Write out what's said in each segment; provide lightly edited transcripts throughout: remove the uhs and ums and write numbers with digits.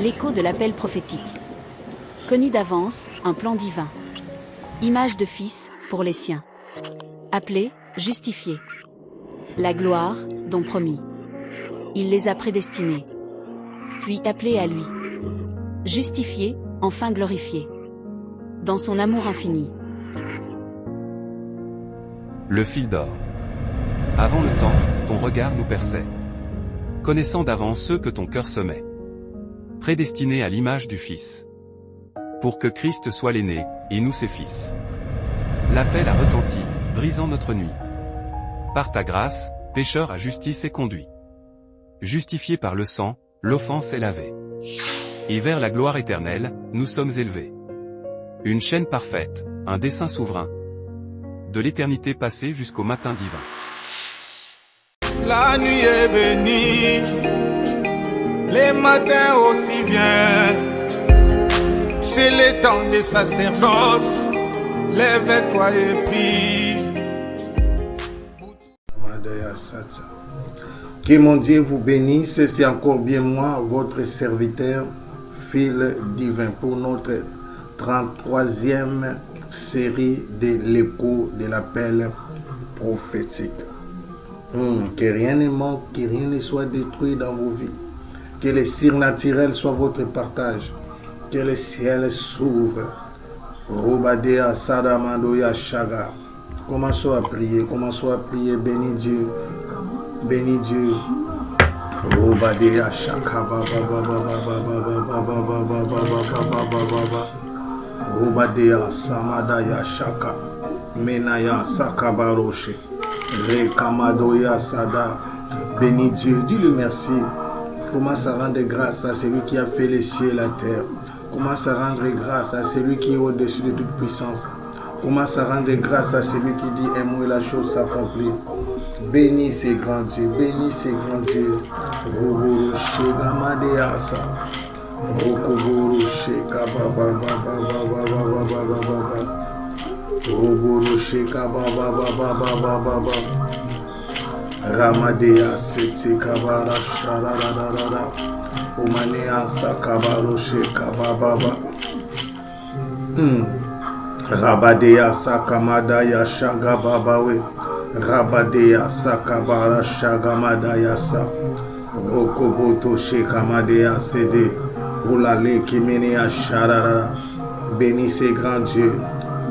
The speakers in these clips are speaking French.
L'écho de l'appel prophétique. Connu d'avance, un plan divin. Image de fils, pour les siens. Appelé, justifié. La gloire, don promis. Il les a prédestinés. Puis appelés à lui. Justifiés, enfin glorifiés. Dans son amour infini. Le fil d'or. Avant le temps, ton regard nous perçait. Connaissant d'avance ceux que ton cœur semait. Prédestinés à l'image du Fils. Pour que Christ soit l'aîné, et nous ses fils. L'appel a retenti, brisant notre nuit. Par ta grâce, pécheur à justice est conduit. Justifié par le sang, l'offense est lavée. Et vers la gloire éternelle, nous sommes élevés. Une chaîne parfaite, un dessein souverain. De l'éternité passée jusqu'au matin divin. La nuit est venue, les matins aussi viennent. C'est le temps des sacerdoces, lève-toi et prie. Que mon Dieu vous bénisse, c'est encore bien moi, votre serviteur, fil divin, pour notre 33e série de l'écho de l'appel prophétique. Que rien ne manque, que rien ne soit détruit dans vos vies. Que le surnaturel soit votre partage. Que le ciel s'ouvre. Robadea Sadamandoya Shaga. Commençons à prier, bénis Dieu. Bénis Dieu. Robadea Shaka Robadea Samadaya Shaka. Menaya Sakabaroshe. Rekamadoya Sada. Bénis Dieu, dis-le merci. Commence à rendre grâce à celui qui a fait les cieux et la terre. Commence à rendre grâce à celui qui est au-dessus de toute puissance. Commence à rendre grâce à celui qui dit un mot et la chose s'accomplit. Bénis ces grands dieux, bénis ces grands dieux. Roboro Shegamadeasa. Rokoboro Shekababababababababababa. Roboro Shekabababababababa. Ramadea Sete Kabara Sharararara. Omanea Sakabaro Shekabababa. Rabadea Sakamadaya Shagababawe. Rabadea Sakabara Shagamadaya Sa. Rokoboto Shekamadea Sede. Oulale Kimenea Shararara. Bénis ces grands dieux.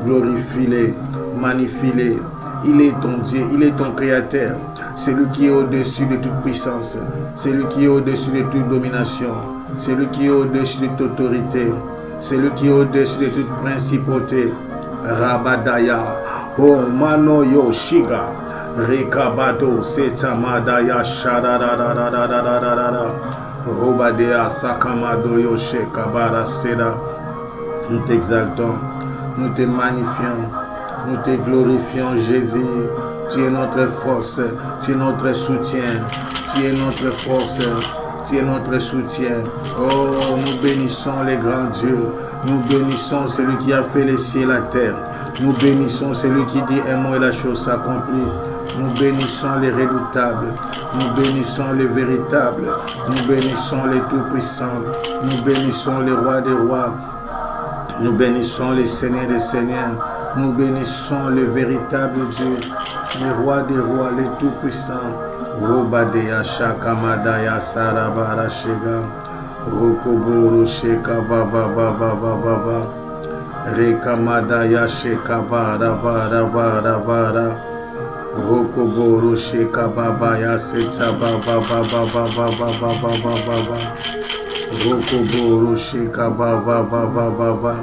Glorifie-les, magnifie-les. Il est ton Dieu, il est ton Créateur. Celui qui est au-dessus de toute puissance. Celui qui est au-dessus de toute domination. Celui qui est au-dessus de toute autorité. Celui qui est au-dessus de toute principauté. Rabadaya. Oh Mano Yoshiga. Rekabado Setamadaya Shadadadadadadadadada. Robadea Sakamado Yoshe Kabara Seda. Nous t'exaltons. Nous te magnifions, nous te glorifions, Jésus. Tu es notre force, tu es notre soutien, tu es notre force, tu es notre soutien. Oh, nous bénissons les grands dieux, nous bénissons celui qui a fait les cieux et la terre. Nous bénissons celui qui dit un mot et la chose s'accomplit. Nous bénissons les redoutables, nous bénissons les véritables, nous bénissons les tout-puissants, nous bénissons les rois des rois. Nous bénissons les seigneurs des seigneurs. Nous bénissons le véritable Dieu, les rois des rois, les tout-puissants. Robadea Shakamadaya Sarabara Shega. Rokoboro Sheka Baba Baba Baba. Rekamadaya Sheka Bara Bara Bara Bara. Rokoboro Sheka Baba Yasetsa Baba Baba Baba Baba Baba. Rokoboro Sheka Baba Baba Baba.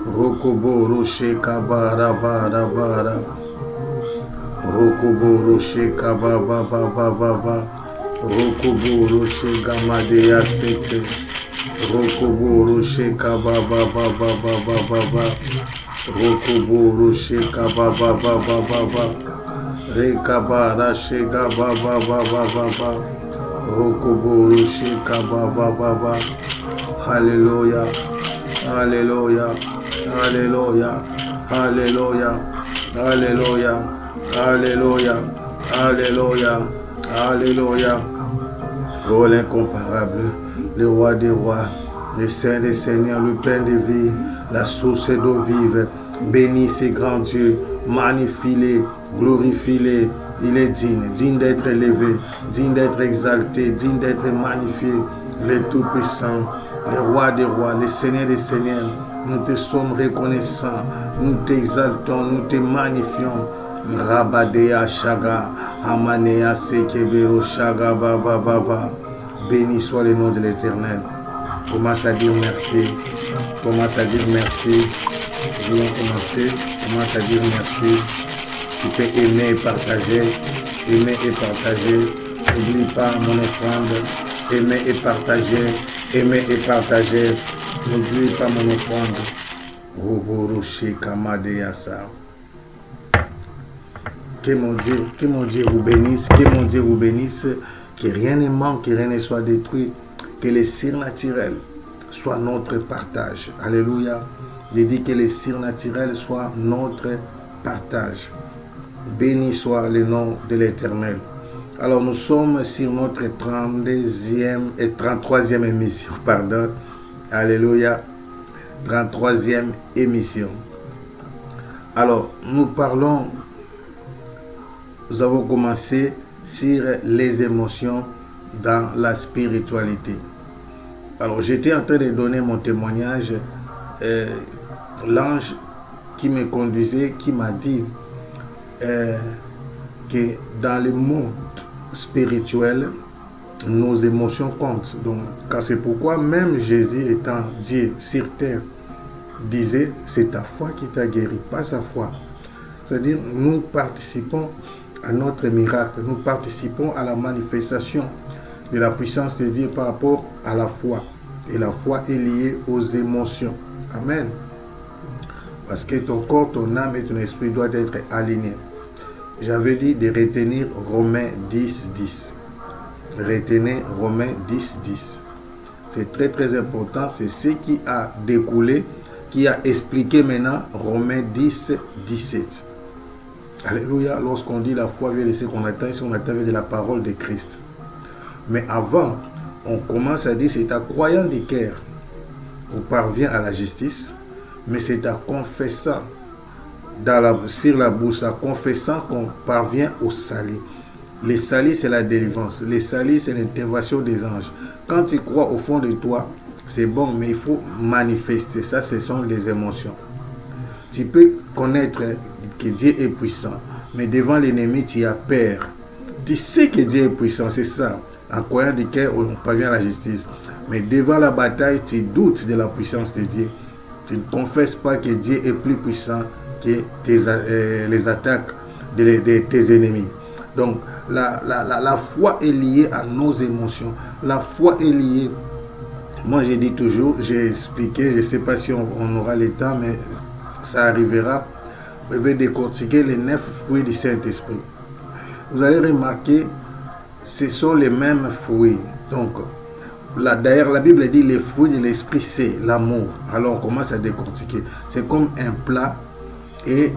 Rokoboro Sheka Bara Bara Bara. Rokoboro Sheka Baba Baba Baba. Rokoboro Sheka Madea Sete. Rokoboro Sheka Baba Baba Baba Baba. Rokoboro Sheka Baba Baba Baba. Rekabara Sheka Baba Baba Baba. Rokoboro Sheka Baba Baba. Alléluia, Alléluia, Alléluia, Alléluia, Alléluia, Alléluia, Alléluia, Alléluia. Oh l'incomparable, le roi des rois, le Saint des Seigneurs, le Père de vie, la source d'eau vive. Bénis ces grands dieux, magnifie-les, glorifie-les. Il est digne d'être élevé, digne d'être exalté, digne d'être magnifié. Les tout-puissants, les rois des rois, les seigneurs des seigneurs, nous te sommes reconnaissants, nous t'exaltons, nous te magnifions. Rabadea Shaga, Amanea Sekebero Shaga Baba Baba. Béni soit le nom de l'Éternel. Commence à dire merci. Commence à dire merci. Nous allons commencer. Commence à dire merci. Tu peux aimer et partager. Aimer et partager. N'oublie pas mon offrande. Aimer et partager. Aimer et partager. N'oublie pas mon offrande. Roboroché Kamadeyasa. Que mon Dieu vous bénisse, que mon Dieu vous bénisse, que rien ne manque, que rien ne soit détruit, que les surnaturels soient notre partage. Alléluia. Je dis que les surnaturels soient notre partage. Béni soit le nom de l'Éternel. Alors nous sommes sur notre 32e et 33e émission, pardon. Alléluia. 33e émission. Alors nous avons commencé sur les émotions dans la spiritualité. Alors j'étais en train de donner mon témoignage. L'ange qui me conduisait, qui m'a dit que dans le monde spirituel, nos émotions comptent. Donc, c'est pourquoi même Jésus étant Dieu sur terre, disait, c'est ta foi qui t'a guéri, pas sa foi. C'est-à-dire, nous participons à notre miracle, nous participons à la manifestation de la puissance de Dieu par rapport à la foi. Et la foi est liée aux émotions. Amen. Parce que ton corps, ton âme et ton esprit doivent être alignés. J'avais dit de retenir Romains 10, 10. Retenez Romains 10, 10. C'est très très important. C'est ce qui a découlé, qui a expliqué maintenant Romains 10, 17. Alléluia. Lorsqu'on dit la foi vient de ce qu'on attend, si on attend de la parole de Christ. Mais avant, on commence à dire c'est à croyant du cœur qu'on parvient à la justice, mais c'est à confessant sur la bouche, à confessant qu'on parvient au salut. Le salut, c'est la délivrance. Le salut, c'est l'intervention des anges. Quand tu crois au fond de toi, c'est bon, mais il faut manifester. Ça, ce sont les émotions. Tu peux connaître que Dieu est puissant, mais devant l'ennemi, tu as peur. Tu sais que Dieu est puissant, c'est ça. En croyant du cœur, on parvient à la justice. Mais devant la bataille, tu doutes de la puissance de Dieu. Tu ne confesses pas que Dieu est plus puissant que les attaques de tes ennemis. Donc, la foi est liée à nos émotions. La foi est liée. Moi, j'ai dit toujours, j'ai expliqué, je ne sais pas si on aura le temps, mais ça arrivera. Je vais décortiquer les 9 fruits du Saint-Esprit. Vous allez remarquer, ce sont les mêmes fruits. Donc, d'ailleurs, la Bible dit les fruits de l'esprit, c'est l'amour. Alors, on commence à décortiquer. C'est comme un plat et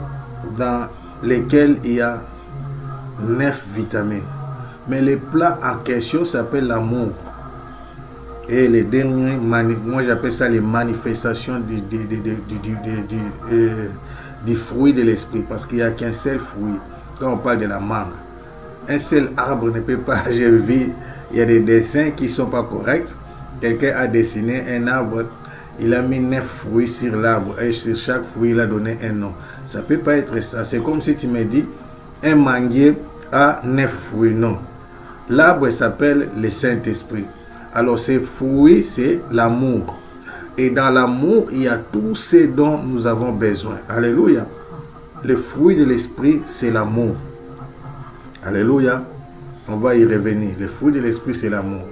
dans lequel il y a 9 vitamines. Mais le plat en question s'appelle l'amour. Et les derniers, moi j'appelle ça les manifestations du fruit de l'esprit. Parce qu'il n'y a qu'un seul fruit. Quand on parle de la mangue, un seul arbre ne peut pas. J'ai vu, il y a des dessins qui ne sont pas corrects. Quelqu'un a dessiné un arbre, il a mis 9 fruits sur l'arbre. Et sur chaque fruit, il a donné un nom. Ça ne peut pas être ça. C'est comme si tu me dis, un manguier a 9 fruits. Non. L'arbre s'appelle le Saint-Esprit. Alors, ces fruits, c'est l'amour. Et dans l'amour, il y a tout ce dont nous avons besoin. Alléluia. Le fruit de l'esprit, c'est l'amour. Alléluia. On va y revenir. Le fruit de l'esprit, c'est l'amour.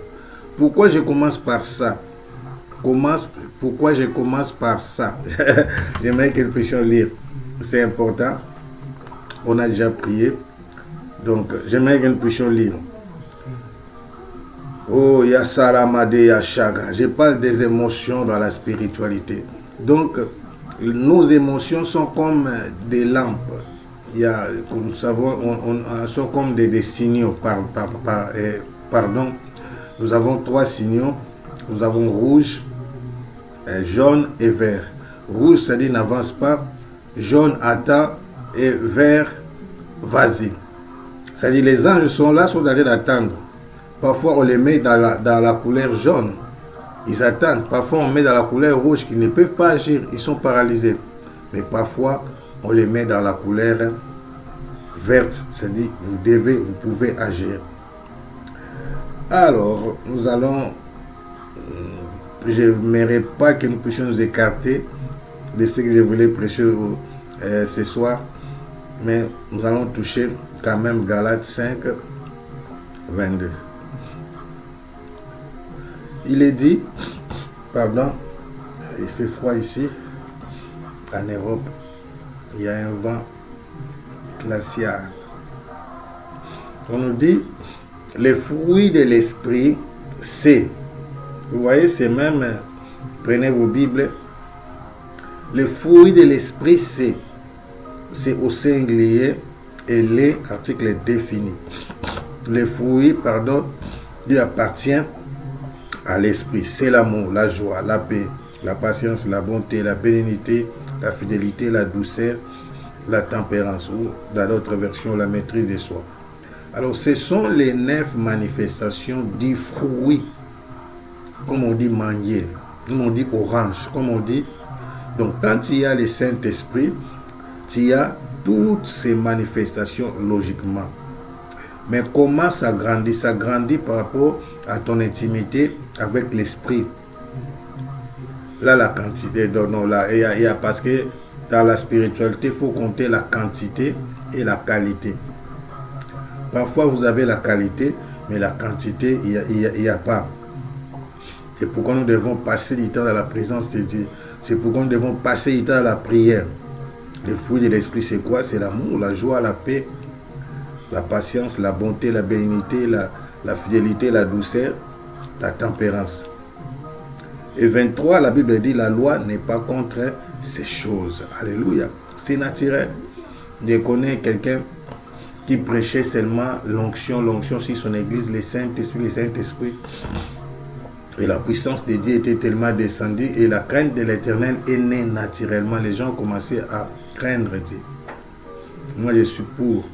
Pourquoi je commence par ça? Pourquoi je commence par ça? J'aimerais que nous puissions lire. C'est important. On a déjà prié. Donc, j'aimerais que nous puissions lire. Oh, Yasaramade Yashaga. Je parle des émotions dans la spiritualité. Donc, nos émotions sont comme des lampes. Comme nous savons, sont comme des signaux. Pardon. Nous avons 3 signaux. Nous avons rouge, jaune et vert. Rouge, ça dit n'avance pas. Jaune, attend. Et vert, vas-y. Ça dit les anges sont là, sont en train d'attendre. Parfois, on les met dans la couleur jaune. Ils attendent. Parfois, on met dans la couleur rouge qui ne peuvent pas agir. Ils sont paralysés. Mais parfois, on les met dans la couleur verte. C'est-à-dire, vous pouvez agir. Alors, nous allons... Je n'aimerais pas que nous puissions nous écarter de ce que je voulais prêcher ce soir. Mais nous allons toucher quand même Galates 5, 22. Il est dit, pardon, il fait froid ici, en Europe, il y a un vent glacial. On nous dit, les fruits de l'esprit, c'est, vous voyez, c'est même, prenez vos Bibles, les fruits de l'esprit, c'est au singulier et les articles définis. Les fruits, pardon, il appartient à l'esprit. C'est l'amour, la joie, la paix, la patience, la bonté, la bénignité, la fidélité, la douceur, la tempérance, ou dans d'autres versions, la maîtrise de soi. Alors, ce sont les 9 manifestations du fruit, comme on dit manguier, comme on dit orange, comme on dit. Donc, quand il y a le Saint-Esprit, il y a toutes ces manifestations logiquement. Mais comment ça grandit? Ça grandit par rapport à ton intimité avec l'esprit. Là, la quantité, non, là, il y a parce que dans la spiritualité, il faut compter la quantité et la qualité. Parfois, vous avez la qualité, mais la quantité, il n'y a pas. C'est pourquoi nous devons passer du temps dans la présence de Dieu. C'est pourquoi nous devons passer du temps dans la prière. Les fruits de l'esprit, c'est quoi? C'est l'amour, la joie, la paix, la patience, la bonté, la bénignité, la fidélité, la douceur, la tempérance. Et 23, la Bible dit, la loi n'est pas contre ces choses. Alléluia. C'est naturel. Je connais quelqu'un qui prêchait seulement l'onction sur son église, le Saint-Esprit. Et la puissance de Dieu était tellement descendue et la crainte de l'Éternel est née naturellement. Les gens ont commencé à craindre Dieu. Moi, je suis pour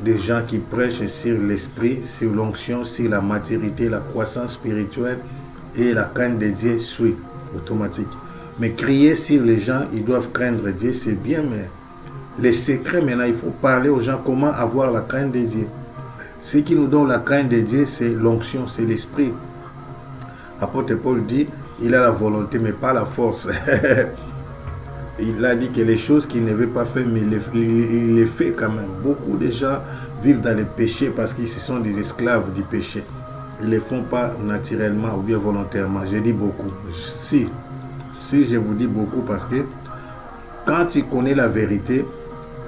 des gens qui prêchent sur l'esprit, sur l'onction, sur la maturité, la croissance spirituelle et la crainte de Dieu suit automatique. Mais crier sur les gens, ils doivent craindre Dieu, c'est bien, mais les secrets maintenant, il faut parler aux gens comment avoir la crainte de Dieu. Ce qui nous donne la crainte de Dieu, c'est l'onction, c'est l'esprit. Apôtre Paul dit, il a la volonté, mais pas la force. Il a dit que les choses qu'il ne veut pas faire, mais il les fait quand même. Beaucoup de gens vivent dans le péché parce qu'ils sont des esclaves du péché. Ils ne le font pas naturellement ou bien volontairement. Je dis beaucoup. Si je vous dis beaucoup parce que quand tu connais la vérité,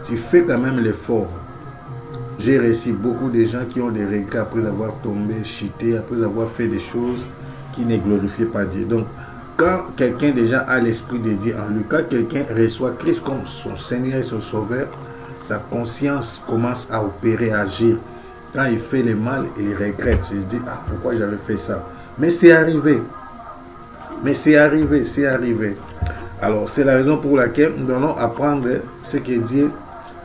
tu fais quand même l'effort. J'ai reçu beaucoup de gens qui ont des regrets après avoir tombé, chuté, après avoir fait des choses qui ne glorifiaient pas Dieu. Donc, quand quelqu'un déjà a l'Esprit de Dieu en lui, quand quelqu'un reçoit Christ comme son Seigneur et son Sauveur, sa conscience commence à opérer, à agir. Quand il fait le mal, il regrette. Il dit, ah, pourquoi j'avais fait ça? Mais c'est arrivé. C'est arrivé. Alors, c'est la raison pour laquelle nous allons apprendre ce que Dieu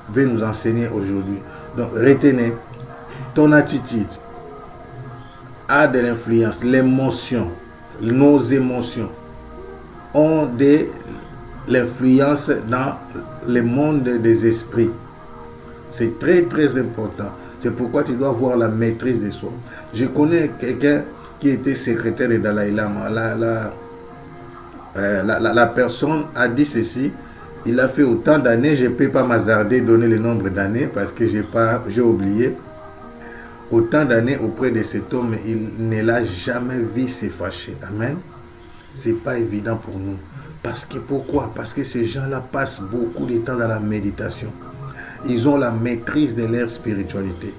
veut nous enseigner aujourd'hui. Donc, retenez, ton attitude a de l'influence. L'émotion, nos émotions ont de l'influence dans le monde des esprits. C'est très, très important. C'est pourquoi tu dois avoir la maîtrise de soi. Je connais quelqu'un qui était secrétaire de Dalai Lama. La personne a dit ceci. Il a fait autant d'années, je ne peux pas m'hasarder donner le nombre d'années parce que j'ai oublié. Autant d'années auprès de cet homme, il ne l'a jamais vu se fâcher. Amen. Ce n'est pas évident pour nous. Parce que pourquoi? Parce que ces gens-là passent beaucoup de temps dans la méditation. Ils ont la maîtrise de leur spiritualité.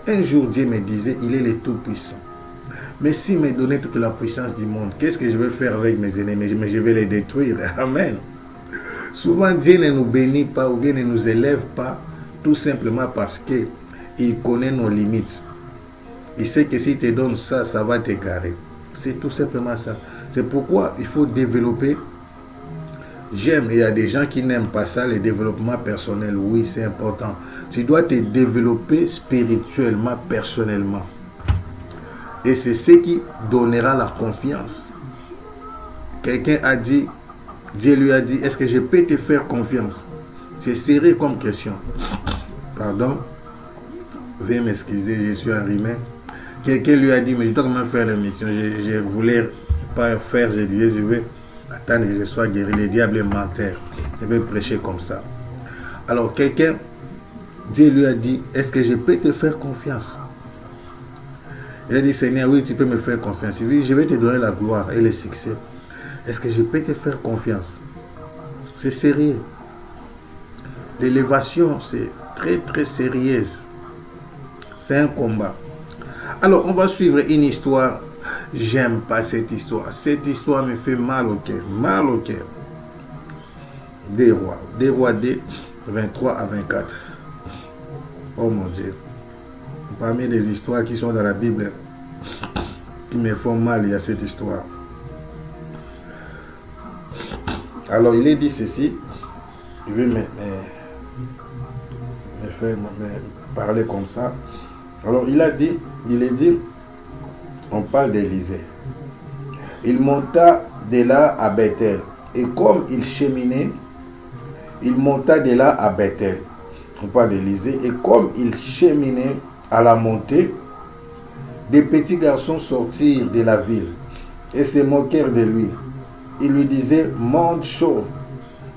Un jour, Dieu me disait, il est le Tout-Puissant. Mais s'il me donnait toute la puissance du monde, qu'est-ce que je vais faire avec mes ennemis? Mais je vais les détruire. Amen. Souvent, Dieu ne nous bénit pas ou bien ne nous élève pas, tout simplement parce qu'il connaît nos limites. Il sait que s'il te donne ça, ça va t'égarer. C'est tout simplement ça. C'est pourquoi il faut développer. J'aime, il y a des gens qui n'aiment pas ça, le développement personnel. Oui, c'est important. Tu dois te développer spirituellement, personnellement. Et c'est ce qui donnera la confiance. Quelqu'un a dit, Dieu lui a dit, est-ce que je peux te faire confiance? C'est serré comme question. Pardon. Veuillez m'excuser, je suis enrhumé. Quelqu'un lui a dit, mais je dois quand même faire l'émission. Je voulais pas faire, je disais, je vais attendre que je sois guéri. Le diable est menteur. Je vais prêcher comme ça. Alors quelqu'un, Dieu lui a dit, est-ce que je peux te faire confiance? Il a dit, Seigneur, oui, tu peux me faire confiance. Oui, je vais te donner la gloire et le succès. Est-ce que je peux te faire confiance? C'est sérieux. L'élévation, c'est très, très sérieuse. C'est un combat. Alors, on va suivre une histoire. J'aime pas cette histoire. Cette histoire me fait mal au cœur. Mal au cœur. Des rois. Des rois D, 23 à 24. Oh mon Dieu. Parmi les histoires qui sont dans la Bible, qui me font mal, il y a cette histoire. Alors, il est dit ceci. Je vais me parler comme ça. Alors, il est dit, on parle d'Élisée. Il monta de là à Bethel. Et comme il cheminait, il monta de là à Bethel. On parle d'Élisée. Et comme il cheminait à la montée, des petits garçons sortirent de la ville et se moquèrent de lui. Ils lui disaient, monte chauve,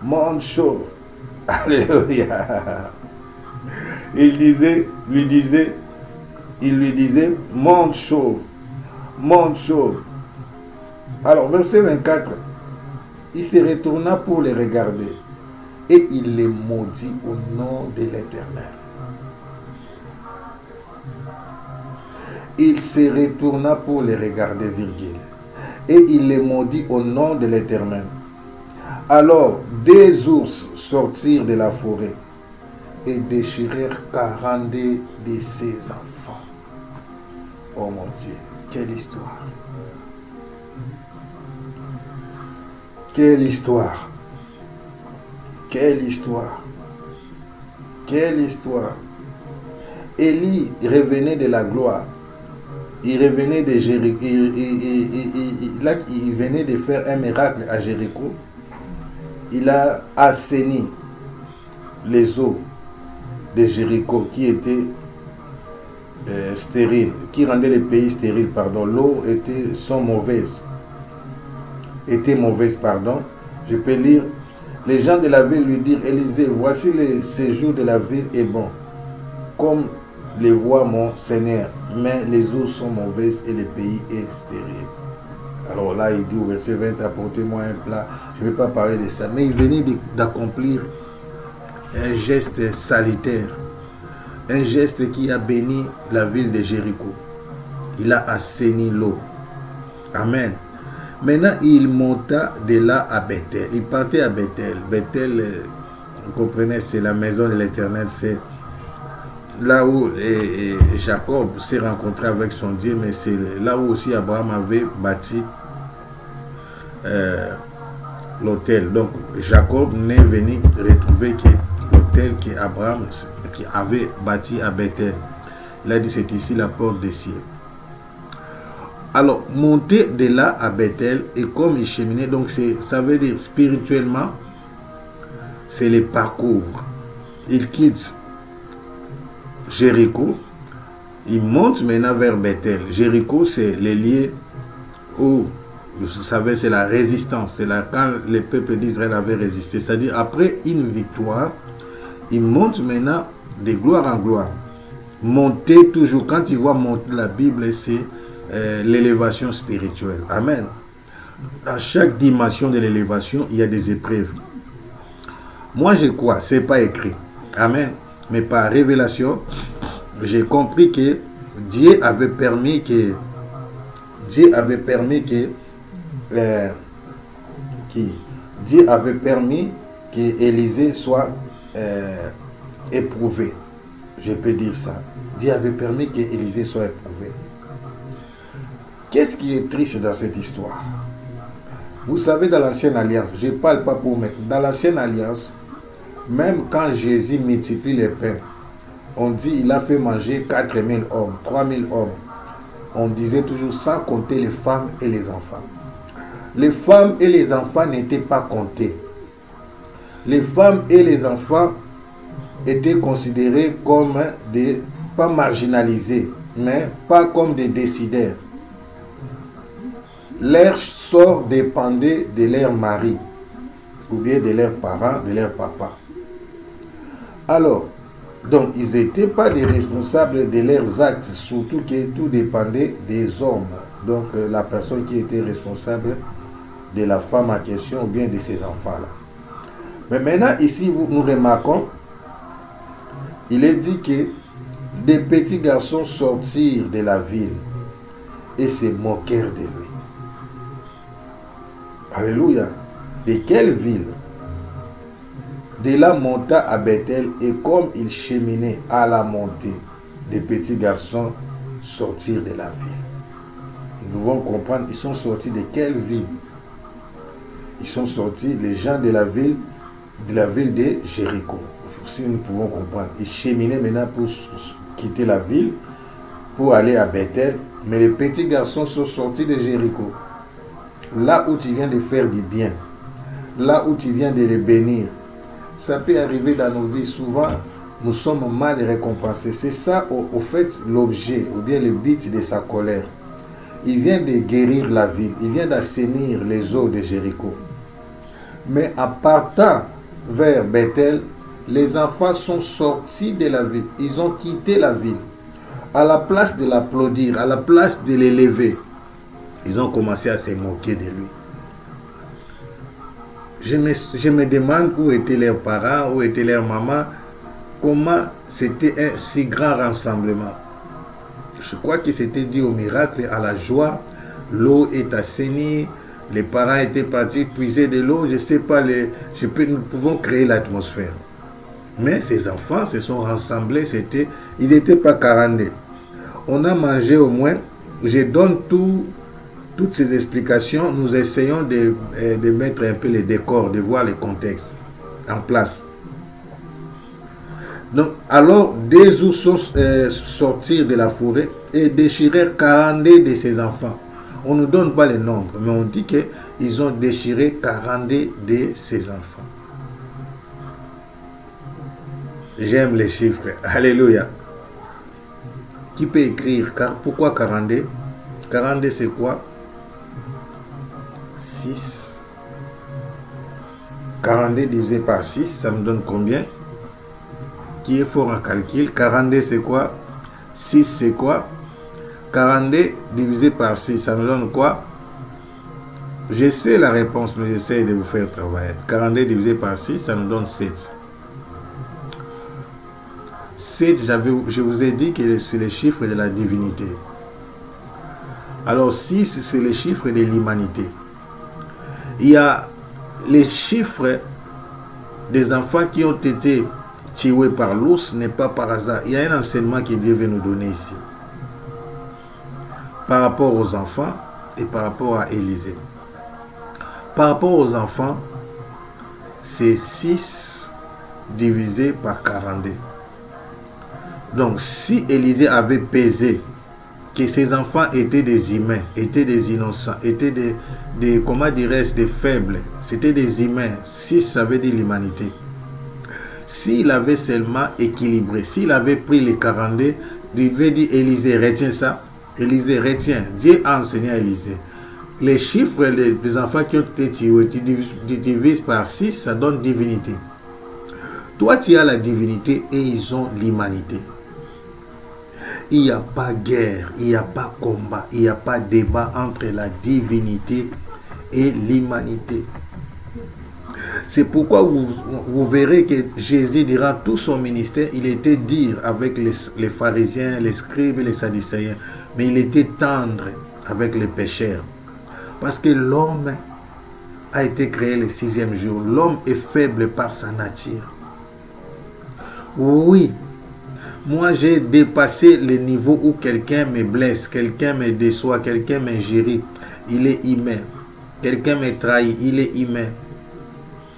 monte chauve. Alléluia. Il lui disait, monte chauve, monte chauve. Alors, verset 24, il se retourna pour les regarder et il les maudit au nom de l'Éternel. Il se retourna pour les regarder, virgule, et il les maudit au nom de l'Éternel. Alors, des ours sortirent de la forêt et déchirèrent 42 de ses enfants. Oh mon Dieu, quelle histoire! Quelle histoire! Quelle histoire! Quelle histoire! Élie revenait de la gloire. Il revenait de Jéricho. Il venait de faire un miracle à Jéricho. Il a assaini les eaux de Jéricho qui étaient stériles, qui rendaient le pays stérile, pardon. L'eau était mauvaise. Je peux lire. Les gens de la ville lui dirent, Élisée, voici le séjour de la ville est bon, comme les voit mon Seigneur, mais les eaux sont mauvaises et le pays est stérile. Alors là, il dit au verset 20, apportez-moi un plat. Je ne vais pas parler de ça, mais il venait d'accomplir un geste salutaire, un geste qui a béni la ville de Jéricho. Il a assaini l'eau. Amen. Maintenant, il monta de là à Bethel. Il partait à Bethel. Bethel, vous comprenez, c'est la maison de l'Éternel. C'est là où Jacob s'est rencontré avec son Dieu, mais c'est là où aussi Abraham avait bâti l'autel. Donc, Jacob n'est venu retrouver que l'autel qu'Abraham qui avait bâti à Bethel. Il a dit, c'est ici la porte des cieux. Alors, monter de là à Bethel, et comme il cheminait, donc ça veut dire spirituellement, c'est le parcours. Il quitte Jéricho, il monte maintenant vers Bethel. Jéricho, c'est les lieux où, vous savez, c'est la résistance. C'est là quand le peuple d'Israël avait résisté. C'est-à-dire, après une victoire, il monte maintenant de gloire en gloire. Monter toujours, quand il voit monter la Bible, c'est l'élévation spirituelle. Amen. Dans chaque dimension de l'élévation, il y a des épreuves. Moi, je crois, ce n'est pas écrit. Amen. Mais par révélation, j'ai compris que Dieu avait permis que Élisée soit éprouvé. Je peux dire ça. Dieu avait permis qu'Élisée soit éprouvé. Qu'est-ce qui est triste dans cette histoire? Vous savez, dans l'Ancienne Alliance, je ne parle pas pour maintenant, dans l'Ancienne Alliance, même quand Jésus multiplie les pains, on dit il a fait manger 4000 hommes, 3000 hommes. On disait toujours sans compter les femmes et les enfants. Les femmes et les enfants n'étaient pas comptés. Les femmes et les enfants étaient considérés comme pas marginalisés, mais pas comme des décideurs. Leur sort dépendait de leur mari, ou bien de leurs parents, de leur papa. Alors, donc, ils n'étaient pas des responsables de leurs actes, surtout que tout dépendait des hommes. Donc, la personne qui était responsable de la femme en question, ou bien de ses enfants-là. Mais maintenant, ici, nous remarquons, il est dit que des petits garçons sortirent de la ville et se moquèrent de lui. Alléluia. De quelle ville? De là monta à Bethel, et comme il cheminait à la montée, des petits garçons sortirent de la ville. Nous devons comprendre, ils sont sortis de quelle ville? Ils sont sortis, les gens de la ville de Jéricho. Si nous pouvons comprendre. Ils cheminaient maintenant pour quitter la ville, pour aller à Bethel, mais les petits garçons sont sortis de Jéricho. Là où tu viens de faire du bien, là où tu viens de les bénir. Ça peut arriver dans nos vies. Souvent, nous sommes mal récompensés. C'est ça, au fait, l'objet, ou bien le but de sa colère. Il vient de guérir la ville. Il vient d'assainir les eaux de Jéricho. Mais en partant vers Bethel, les enfants sont sortis de la ville. Ils ont quitté la ville. À la place de l'applaudir, à la place de l'élever, ils ont commencé à se moquer de lui. Je me demande où étaient leurs parents, où étaient leurs mamans, comment c'était un si grand rassemblement. Je crois que c'était dû au miracle, à la joie. L'eau est assainie, les parents étaient partis puiser de l'eau, je ne sais pas, nous pouvons créer l'atmosphère. Mais ces enfants se sont rassemblés, ils n'étaient pas 42. On a mangé au moins, je donne toutes ces explications, nous essayons de mettre un peu les décors, de voir les contextes en place. Donc, alors, des ours sortirent de la forêt et déchirèrent 42 de ses enfants. On ne nous donne pas les nombres, mais on dit qu'ils ont déchiré 42 de ses enfants. J'aime les chiffres. Alléluia. Qui peut écrire? Car pourquoi 42? 42 c'est quoi? 6. 42 divisé par 6, ça me donne combien? Qui est fort en calcul? 42 c'est quoi? 6 c'est quoi? 42 divisé par 6, ça me donne quoi? Je sais la réponse, mais j'essaie de vous faire travailler. 42 divisé par 6, ça nous donne 7. 7, je vous ai dit que c'est le chiffre de la divinité. Alors 6, c'est le chiffre de l'humanité. Il y a les chiffres des enfants qui ont été tués par l'ours, n'est pas par hasard. Il y a un enseignement que Dieu veut nous donner ici. Par rapport aux enfants et par rapport à Élisée. Par rapport aux enfants, c'est 6 divisé par 42. Donc, si Élisée avait pesé que ses enfants étaient des humains, étaient des innocents, étaient des comment dirais-je, des faibles, c'était des humains, 6 ça veut dire l'humanité. S'il avait seulement équilibré, s'il avait pris les 42, il devait dire Élisée, retiens ça. Élisée, retiens. Dieu a enseigné à Élisée. Les chiffres des enfants qui ont été tués, tu divises par 6, ça donne divinité. Toi, tu as la divinité et ils ont l'humanité. Il n'y a pas guerre, il n'y a pas combat, il n'y a pas débat entre la divinité et l'humanité. C'est pourquoi vous verrez que Jésus, durant tout son ministère, il était dur avec les pharisiens, les scribes et les sadducéens, mais il était tendre avec les pécheurs. Parce que l'homme a été créé le 6e jour. L'homme est faible par sa nature. Oui, Moi, j'ai dépassé le niveau où quelqu'un me blesse, quelqu'un me déçoit, quelqu'un m'injurie. Il est humain. Quelqu'un me trahit, il est humain.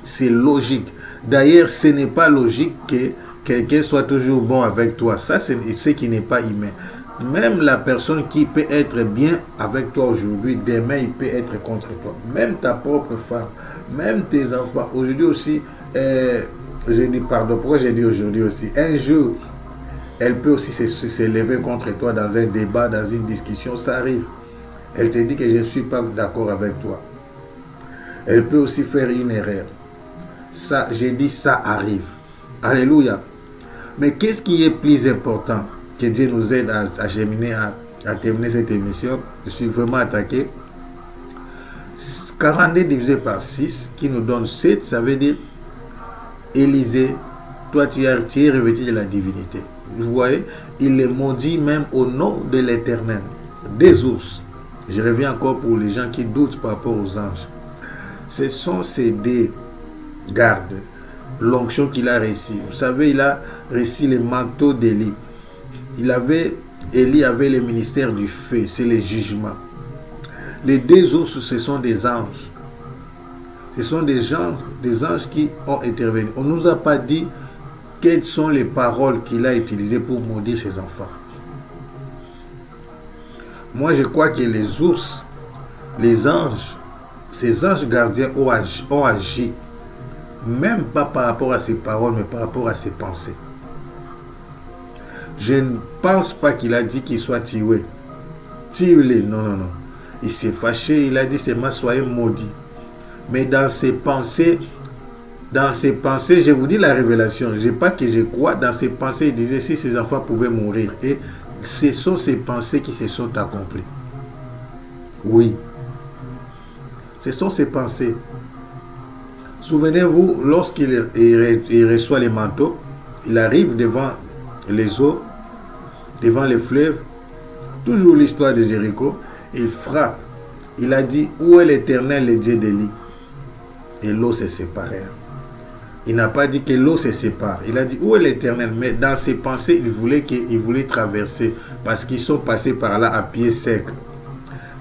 C'est logique. D'ailleurs, ce n'est pas logique que quelqu'un soit toujours bon avec toi. Ça, c'est ce qui n'est pas humain. Même la personne qui peut être bien avec toi aujourd'hui, demain, il peut être contre toi. Même ta propre femme, même tes enfants. Aujourd'hui aussi, j'ai dit pardon, pourquoi j'ai dit aujourd'hui aussi? Un jour, elle peut aussi s'élever contre toi dans un débat, dans une discussion, ça arrive. Elle te dit que je ne suis pas d'accord avec toi. Elle peut aussi faire une erreur. Ça, j'ai dit ça arrive. Alléluia. Mais qu'est-ce qui est plus important? Que Dieu nous aide à cheminer, à terminer cette émission. Je suis vraiment attaqué. 42 divisé par 6 qui nous donne 7, ça veut dire Élisée, toi tu es revêtu de la divinité. Vous voyez, il est maudit même au nom de l'Éternel. Des ours. Je reviens encore pour les gens qui doutent par rapport aux anges. Ce sont ces deux gardes, l'onction qu'il a reçue. Vous savez, il a reçu le manteau d'Élie. Élie avait le ministère du feu, c'est le jugement. Les deux ours, ce sont des anges. Ce sont des anges qui ont intervenu. On ne nous a pas dit quelles sont les paroles qu'il a utilisées pour maudire ses enfants. Moi, je crois que les ours, les anges, ces anges gardiens ont agi, même pas par rapport à ses paroles, mais par rapport à ses pensées. Je ne pense pas qu'il a dit qu'il soit tué. Tuez-les, non. Il s'est fâché, il a dit seulement soyez maudits. Mais dans ses pensées, je vous dis la révélation, je ne sais pas que je crois, dans ses pensées, il disait si ses enfants pouvaient mourir. Et ce sont ces pensées qui se sont accomplies. Oui. Ce sont ses pensées. Souvenez-vous, lorsqu'il reçoit les manteaux, il arrive devant les eaux, devant les fleuves, toujours l'histoire de Jéricho, il frappe. Il a dit, où est l'Éternel, le Dieu d'Élie? Et l'eau se séparée. Il n'a pas dit que l'eau se sépare. Il a dit, où est l'Éternel? Mais dans ses pensées, il voulait traverser, parce qu'ils sont passés par là à pied sec.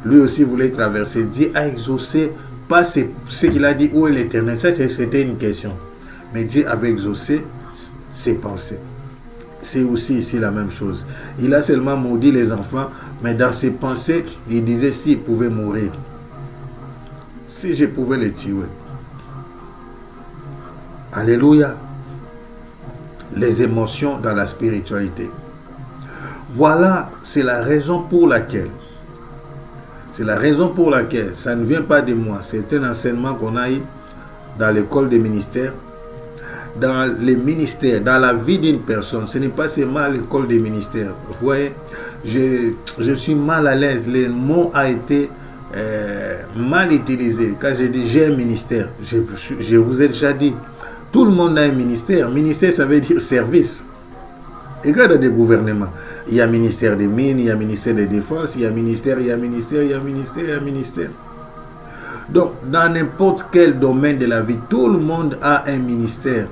Lui aussi voulait traverser. Dieu a exaucé, pas ce qu'il a dit, où est l'Éternel? Ça, c'était une question. Mais Dieu avait exaucé ses pensées. C'est aussi ici la même chose. Il a seulement maudit les enfants, mais dans ses pensées, il disait s'ils pouvaient mourir, si je pouvais les tuer. Alléluia. Les émotions dans la spiritualité. Voilà, c'est la raison pour laquelle. Ça ne vient pas de moi. C'est un enseignement qu'on a eu dans l'école des ministères. Dans les ministères, dans la vie d'une personne, ce n'est pas seulement à l'école des ministères. Vous voyez, je suis mal à l'aise. Le mot a été mal utilisé. Quand j'ai dit j'ai un ministère, je vous ai déjà dit, tout le monde a un ministère. Ministère, ça veut dire service. Et regarde des gouvernements. Il y a ministère des mines, il y a ministère des défenses, il y a ministère. Donc, dans n'importe quel domaine de la vie, tout le monde a un ministère.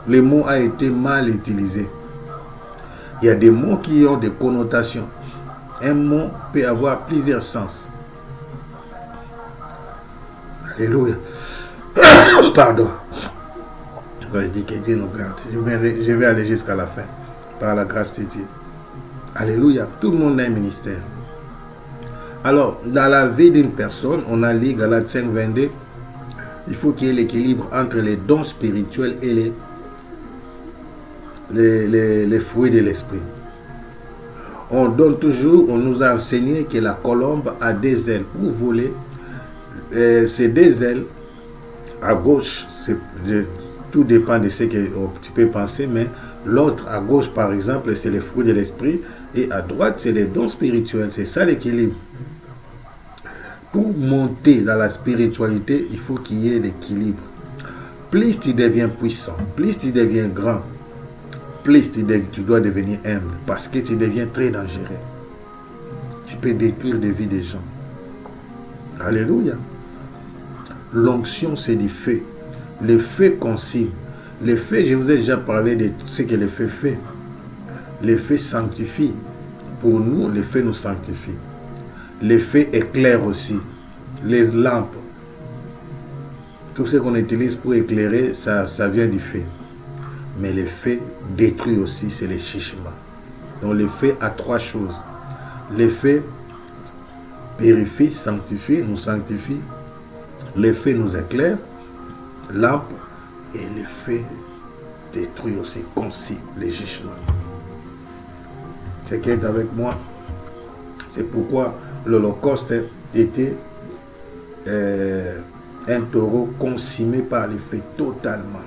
Le mot a été mal utilisé. Il y a des mots qui ont des connotations. Un mot peut avoir plusieurs sens. Alléluia. Pardon. Quand je dis que Dieu nous garde, je vais aller jusqu'à la fin. Par la grâce de Dieu. Alléluia. Tout le monde a un ministère. Alors, dans la vie d'une personne, on a lu Galates 5, 22, il faut qu'il y ait l'équilibre entre les dons spirituels et les fruits de l'esprit. On nous a enseigné que la colombe a des ailes pour voler. Ces deux ailes, à gauche, tout dépend de ce que tu peux penser, mais l'autre, à gauche par exemple, c'est les fruits de l'esprit, et à droite, c'est les dons spirituels. C'est ça l'équilibre. Pour monter dans la spiritualité, il faut qu'il y ait l'équilibre. Plus tu deviens puissant, plus tu deviens grand, plus tu dois devenir humble, parce que tu deviens très dangereux. Tu peux détruire des vies des gens. Alléluia. L'onction, c'est du feu. Le feu consigne. Le feu, je vous ai déjà parlé de ce que le feu fait. Les faits sanctifient. Pour nous, les faits nous sanctifient. Les faits éclairent aussi. Les lampes. Tout ce qu'on utilise pour éclairer, ça vient du fait. Mais les faits détruisent aussi, c'est les chichements. Donc les faits a trois choses. Les faits purifient, sanctifient, nous sanctifient. Les faits nous éclairent, lampe, et les faits détruisent aussi, concis, les chichements. Quelqu'un est avec moi? C'est pourquoi l'Holocauste était un taureau consumé par les feux totalement.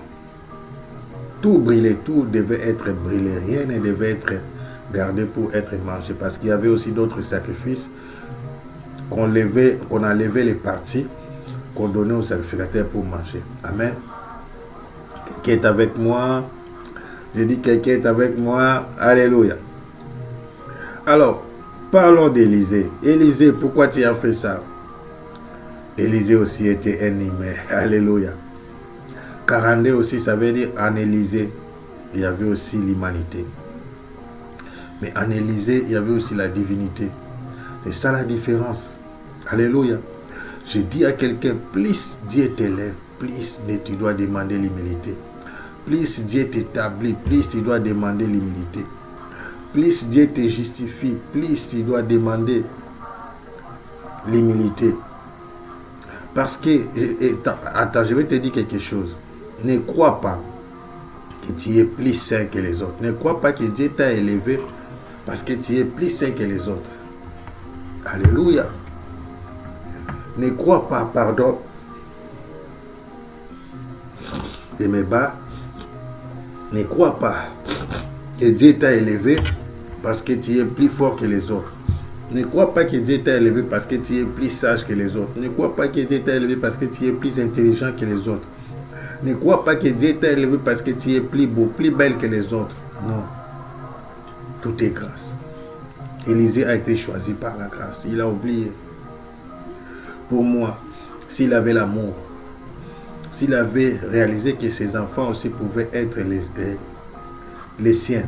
Tout brûlait, tout devait être brûlé. Rien ne devait être gardé pour être mangé. Parce qu'il y avait aussi d'autres sacrifices qu'on enlevait les parties qu'on donnait aux sacrificateurs pour manger. Amen. Quelqu'un est avec moi? Je dis quelqu'un est avec moi. Alléluia. Alors, parlons d'Élisée. Élisée, pourquoi tu as fait ça? Élisée aussi était un humain. Alléluia. 42 aussi, ça veut dire en Élisée, il y avait aussi l'humanité. Mais en Élisée, il y avait aussi la divinité. C'est ça la différence. Alléluia. Je dis à quelqu'un, plus Dieu t'élève, plus tu dois demander l'humilité. Plus Dieu t'établit, plus tu dois demander l'humilité. Plus Dieu te justifie, plus tu dois demander l'humilité. Parce que, attends, je vais te dire quelque chose. Ne crois pas que tu es plus saint que les autres. Ne crois pas que Dieu t'a élevé parce que tu es plus saint que les autres. Alléluia. Ne crois pas, pardon. Je me bats. Ne crois pas que Dieu t'a élevé parce que tu es plus fort que les autres. Ne crois pas que Dieu t'a élevé parce que tu es plus sage que les autres. Ne crois pas que Dieu t'a élevé parce que tu es plus intelligent que les autres. Ne crois pas que Dieu t'a élevé parce que tu es plus beau, plus belle que les autres. Non. Tout est grâce. Élisée a été choisi par la grâce. Il a oublié. Pour moi, s'il avait l'amour, s'il avait réalisé que ses enfants aussi pouvaient être les siens,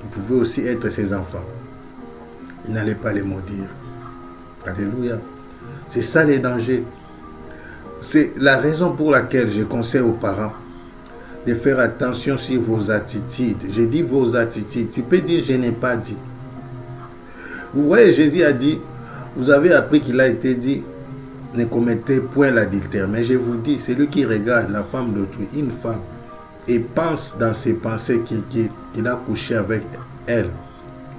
ils pouvaient aussi être ses enfants, il n'allait pas les maudire. Alléluia. C'est ça les dangers. C'est la raison pour laquelle je conseille aux parents de faire attention sur vos attitudes. Je dis vos attitudes. Tu peux dire je n'ai pas dit. Vous voyez, Jésus a dit, vous avez appris qu'il a été dit, ne commettez point l'adultère. Mais je vous dis, celui qui regarde la femme d'autrui, une femme, et pense dans ses pensées qu'il a couché avec elle,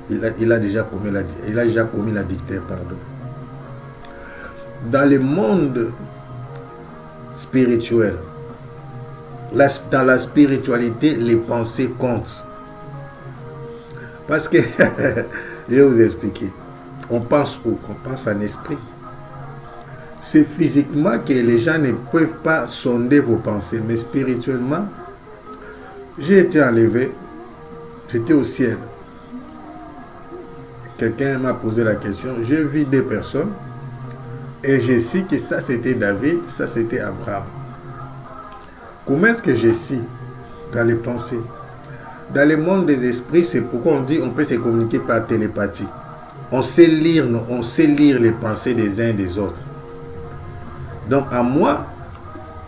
il a déjà commis l'adultère, pardon. Dans le monde spirituel, dans la spiritualité, les pensées comptent. Parce que, je vais vous expliquer, on pense où? On pense en esprit. C'est physiquement que les gens ne peuvent pas sonder vos pensées, mais spirituellement, j'ai été enlevé, j'étais au ciel. Quelqu'un m'a posé la question, j'ai vu des personnes et je sais que ça c'était David, ça c'était Abraham. Comment est-ce que je sais dans les pensées? Dans le monde des esprits, c'est pourquoi on dit on peut se communiquer par télépathie. On sait lire les pensées des uns et des autres. Donc à moi,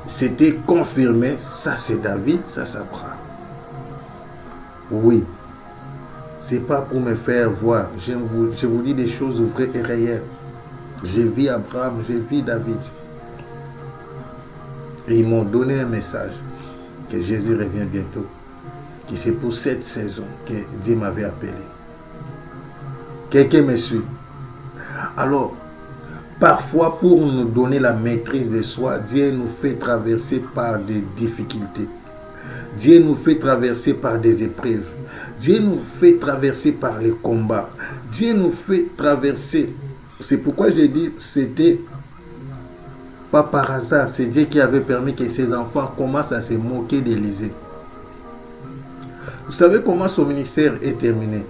c'était confirmé, ça c'est David, ça c'est Abraham. Oui. C'est pas pour me faire voir. Je vous dis des choses vraies et réelles. J'ai vu Abraham, j'ai vu David. Et ils m'ont donné un message que Jésus revient bientôt. Que c'est pour cette saison que Dieu m'avait appelé. Quelqu'un me suit. Alors, parfois pour nous donner la maîtrise de soi, Dieu nous fait traverser par des difficultés. Dieu nous fait traverser par des épreuves. Dieu nous fait traverser par les combats. Dieu nous fait traverser. C'est pourquoi je dis, c'était pas par hasard. C'est Dieu qui avait permis que ses enfants commencent à se moquer d'Élisée. Vous savez comment son ministère est terminé?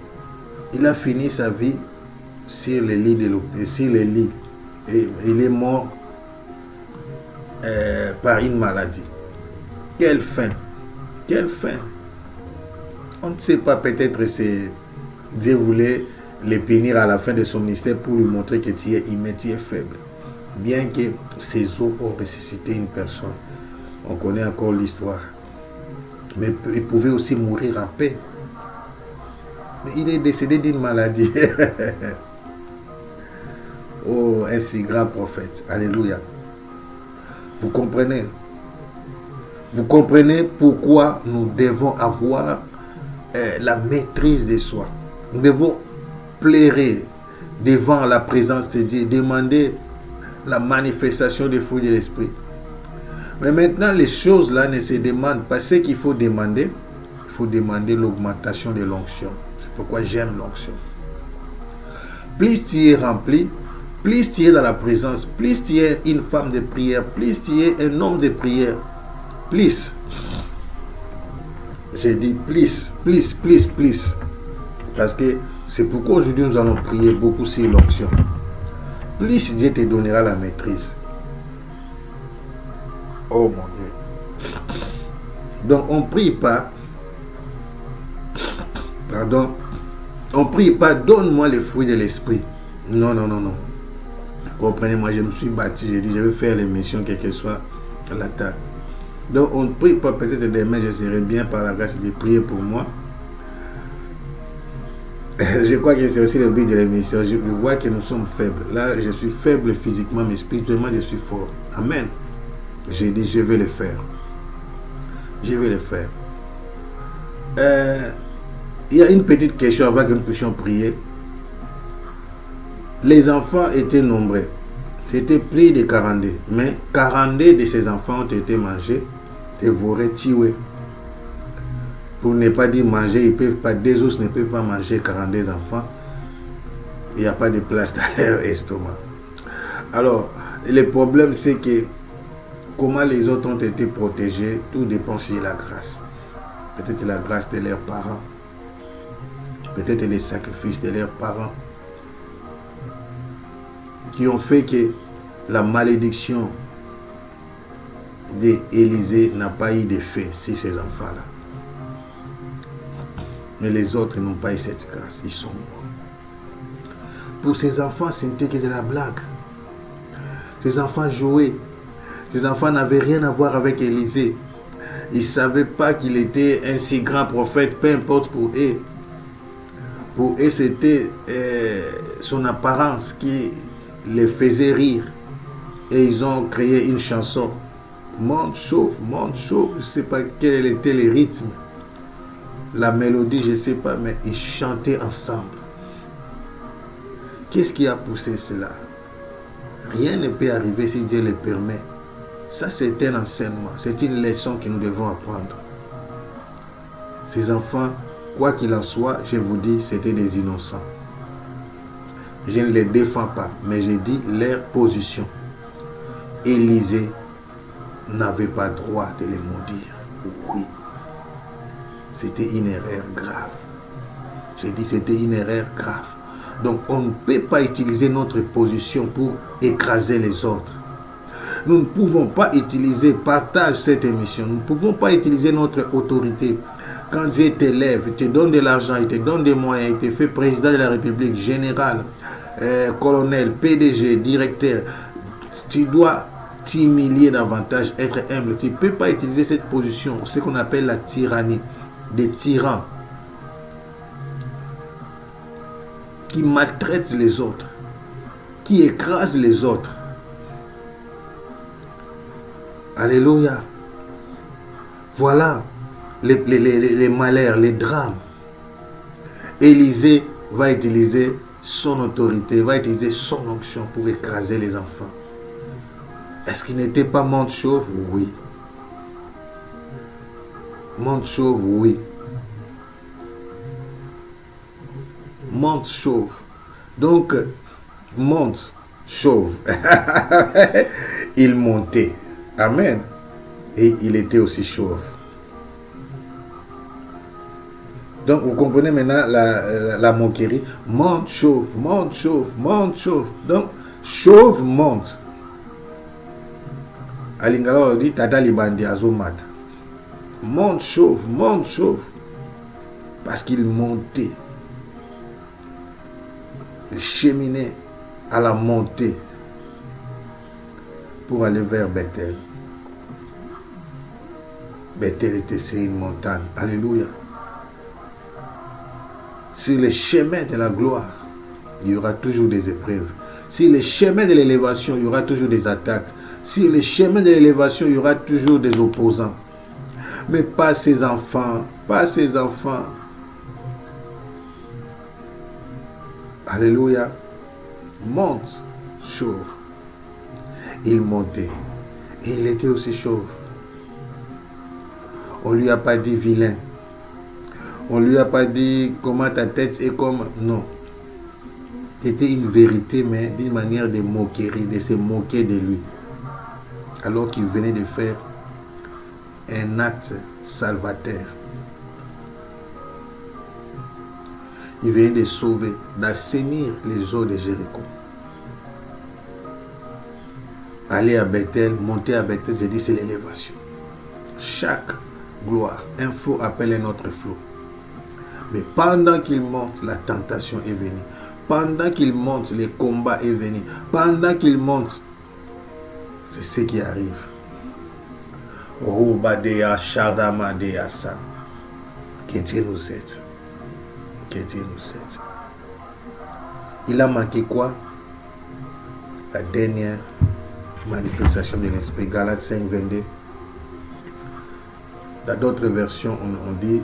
Il a fini sa vie sur les lits de l'hôpital, sur les lits. Et il est mort par une maladie. Quelle fin! Quelle fin! On ne sait pas, peut-être c'est Dieu voulait les punir à la fin de son ministère pour lui montrer que tu es humain, tu es faible. Bien que ces eaux ont ressuscité une personne. On connaît encore l'histoire. Mais il pouvait aussi mourir en paix. Mais il est décédé d'une maladie. Oh, un si grand prophète. Alléluia. Vous comprenez? Vous comprenez pourquoi nous devons avoir la maîtrise de soi. Nous devons pleurer devant la présence de Dieu, demander la manifestation des fruits de l'esprit. Mais maintenant, les choses là ne se demandent pas. Ce qu'il faut demander, il faut demander l'augmentation de l'onction. C'est pourquoi j'aime l'onction. Plus tu es rempli, plus tu es dans la présence, plus tu es une femme de prière, plus tu es un homme de prière, plus. J'ai dit plus. Parce que c'est pourquoi aujourd'hui nous allons prier beaucoup sur l'onction. Plus Dieu te donnera la maîtrise. Oh mon Dieu. Donc on ne prie pas. Pardon. On ne prie pas, donne-moi les fruits de l'esprit. Non. Comprenez-moi, je me suis battu, j'ai dit, je vais faire l'émission, quelle que soit la table. Donc on ne prie pas, peut-être demain, je serai bien par la grâce de prier pour moi. Je crois que c'est aussi le but de l'émission. Je vois que nous sommes faibles. Là, je suis faible physiquement, mais spirituellement, je suis fort. Amen. J'ai dit, je vais le faire. Je vais le faire. Il y a une petite question avant que nous puissions prier. Les enfants étaient nombreux. C'était plus de 42. Mais 42 de ces enfants ont été mangés, dévorés, tués. Pour ne pas dire manger, ils peuvent pas, des os ne peuvent pas manger 42 enfants. Il n'y a pas de place dans leur estomac. Alors, le problème c'est que comment les autres ont été protégés, tout dépend sur la grâce. Peut-être la grâce de leurs parents. Peut-être les sacrifices de leurs parents. Qui ont fait que la malédiction d'Élisée n'a pas eu d'effet sur ces enfants-là. Mais les autres n'ont pas eu cette grâce. Ils sont morts. Pour ces enfants, ce n'était que de la blague. Ces enfants jouaient. Ces enfants n'avaient rien à voir avec Élisée. Ils ne savaient pas qu'il était un si grand prophète, peu importe pour eux. Pour eux, c'était son apparence qui les faisait rire. Et ils ont créé une chanson. Monte, chauffe, je ne sais pas quel était le rythme. La mélodie, je ne sais pas, mais ils chantaient ensemble. Qu'est-ce qui a poussé cela? Rien ne peut arriver si Dieu le permet. Ça, c'est un enseignement, c'est une leçon que nous devons apprendre. Ces enfants, quoi qu'il en soit, je vous dis, c'était des innocents. Je ne les défends pas, mais j'ai dit leur position. Élisée n'avait pas droit de les maudire. Oui. C'était une erreur grave. J'ai dit c'était une erreur grave. Donc on ne peut pas utiliser notre position pour écraser les autres. Nous ne pouvons pas utiliser, partage cette émission, nous ne pouvons pas utiliser notre autorité. Quand Dieu t'élève, il te donne de l'argent, il te donne des moyens, il te fait président de la République, général, colonel, PDG, directeur, tu dois t'humilier davantage, être humble. Tu ne peux pas utiliser cette position, ce qu'on appelle la tyrannie, des tyrans qui maltraitent les autres, qui écrasent les autres. Alléluia. Voilà les malheurs, les drames. Élisée va utiliser son autorité, va utiliser son onction pour écraser les enfants. Est-ce qu'il n'était pas monde chauve? Oui. Monde chauve, oui. Monde chauve. Donc, monde chauve. Il montait. Amen. Et il était aussi chauve. Donc, vous comprenez maintenant la moquerie. Monte chauve, monte chauve, monte chauve. Donc, chauve monte. Alingala dit Tata Libandi Azomat. Monte chauve, monte chauve. Parce qu'il montait. Il cheminait à la montée pour aller vers Bethel. Bethel était sur une montagne. Alléluia. Sur les chemins de la gloire, il y aura toujours des épreuves. Sur les chemins de l'élévation, il y aura toujours des attaques. Sur les chemins de l'élévation, il y aura toujours des opposants. Mais pas ses enfants, pas ses enfants. Alléluia. Monte, chauve. Il montait. Et il était aussi chauve. On ne lui a pas dit vilain. On ne lui a pas dit comment ta tête est comme... Non. C'était une vérité, mais d'une manière de moquerie, de se moquer de lui. Alors qu'il venait de faire un acte salvateur. Il venait de sauver, d'assainir les eaux de Jéricho. Aller à Bethel, monter à Bethel, je dis c'est l'élévation. Chaque gloire, un flot appelle un autre flot. Mais pendant qu'il monte, la tentation est venue. Pendant qu'il monte, le combat est venu. Pendant qu'il monte, c'est ce qui arrive. Roubadea Sharamadea Sa. Que Dieu nous aide. Que Dieu nous aide. Il a manqué quoi? La dernière manifestation de l'esprit. Galates 5, 22. Dans d'autres versions, on dit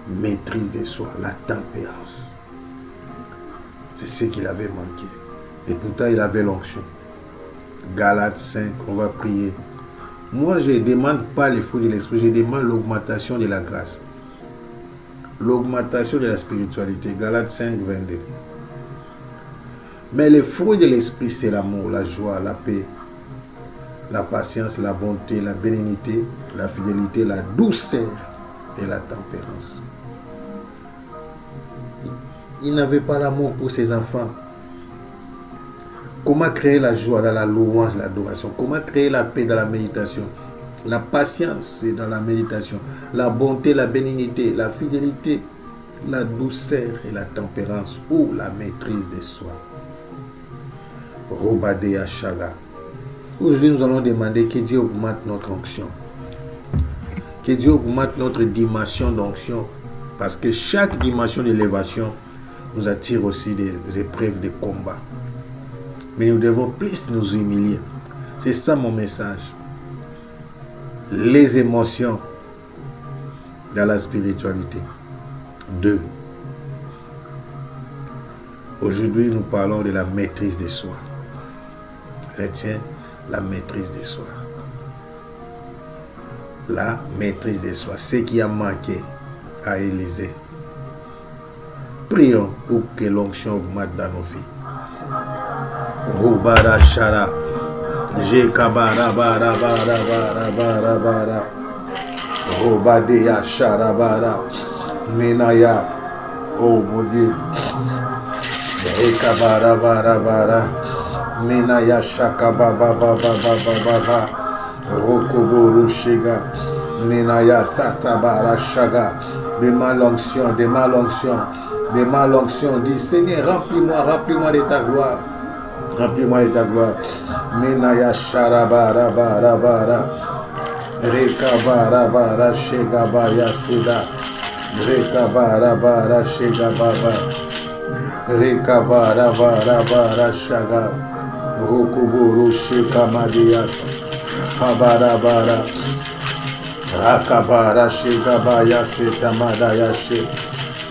maîtrise de soi, la tempérance. C'est ce qu'il avait manqué. Et pourtant, il avait l'onction. Galates 5, on va prier. Moi, je ne demande pas les fruits de l'esprit, je demande l'augmentation de la grâce. L'augmentation de la spiritualité. Galates 5, 22. Mais les fruits de l'esprit, c'est l'amour, la joie, la paix, la patience, la bonté, la bénignité, la fidélité, la douceur et la tempérance. Il n'avait pas l'amour pour ses enfants. Comment créer la joie dans la louange, l'adoration? Comment créer la paix dans la méditation? La patience, c'est dans la méditation. La bonté, la bénignité, la fidélité, la douceur et la tempérance ou la maîtrise de soi. Robadea Shaga. Aujourd'hui, nous allons demander que Dieu augmente notre onction. Que Dieu augmente notre dimension d'onction. Parce que chaque dimension d'élévation nous attire aussi des épreuves de combat. Mais nous devons plus nous humilier. C'est ça mon message. Les émotions dans la spiritualité. 2. Aujourd'hui, nous parlons de la maîtrise de soi. Retiens la maîtrise de soi. La maîtrise de soi. Ce qui a manqué à Élisée. Prions pour que l'onction augmente dans nos vies. Rubara Shara. Jekabara bara bara bara bara bara. Robadea Shara bara. Menaya. Oh mon Dieu. Jekabara bara bara. Menaya Shaka baba baba baba baba. Rokoboro Shega. Menaya Satabara Shaga. Demande l'onction, demande l'onction. Demande l'onction, dis Seigneur, remplis-moi de ta gloire. Remplis-moi de ta gloire. Menaya Sharabara bara bara. Rekabara bara Shega baya Seda. Rekabara bara Shega baba. Rekabara bara bara Shaga. Rokuburu Sheka Madiasa. Habara bara. Rakabara Shega baya Seta Madaya Shega.